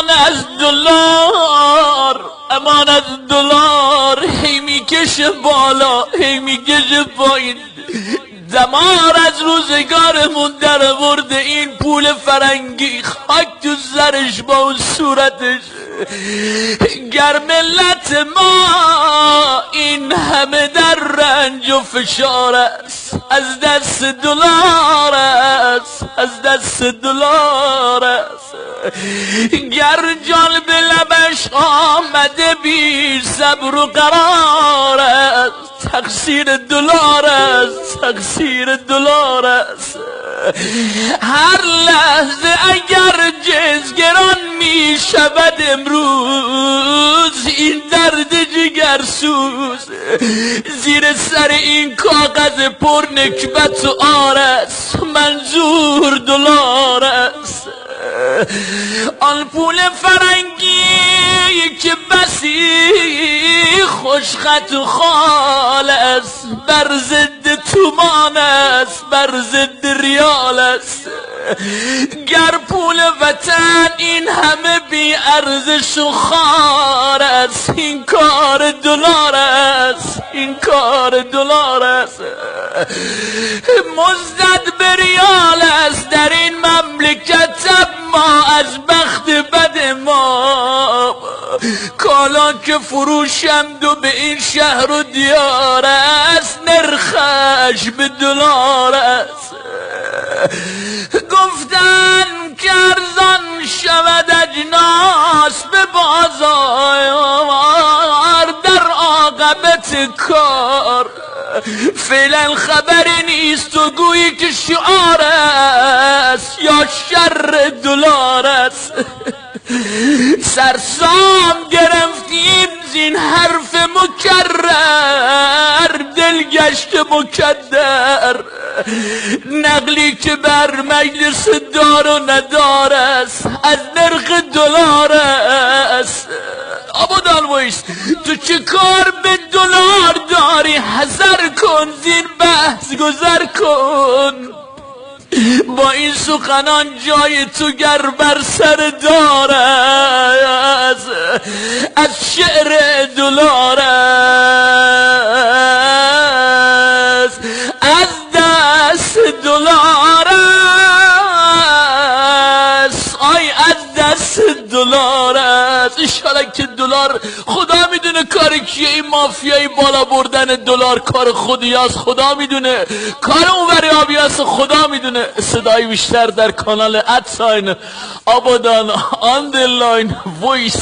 امان از دلار، امان از دلار، هی میکشه بالا هی میکشه پایین. دمار از روزگارمون در ورد این پول فرنگی، خاک تو سرش با اون صورتش. گر ملت ما این همه در رنج و فشار است، از دست دلار است، از دست دلار است. گر جان به لبش آمده بی صبر و قرار است، تقصیر دلار است، تقصیر دلار است. هر لحظه اگر جزگران می شود امروز، این درد جگرسوز زیر سر این کاغذ پر نکبت و آر است، منظور دلار است. آن پول فرنگی که بسی خوشخط و خال است، بر ضد تومان است، بر ضد ریال است. گر پول وطن این همه بی ارزش و خار است، این کار دلار است، این کار دلار است. مزد به ریال است در این مملکت، ما از بخت بد ما کالا که فروشند و به این شهر و دیار است، نرخش به دلار است. گفتن که ارزان شود اجناس به بازار، در عاقبت کار فعلا خبری نیست و گویی که شعار است یا شر دلار است. سرسام گرفتیم زین حرف مکرر، دل گشت مکدر. نقلی که بر مجلس دار و ندار است، از نرخ دلار است. آبادان وایس، تو چه کار به دلار داری؟ حذر کن زین بحث گذر کن. با این سخنان جای تو گر بر سر دار است، از شعر دلار است، از دست دلار است، آی از دست دلار است. انشالله که دلار، خدا میدونه کار کیه، این مافیای بالا بردن دلار کار خودی است، خدا میدونه کار اون وریابی است، خدا میدونه. صدای بیشتر در کانال ادساین آبادان آندرلاین وایس.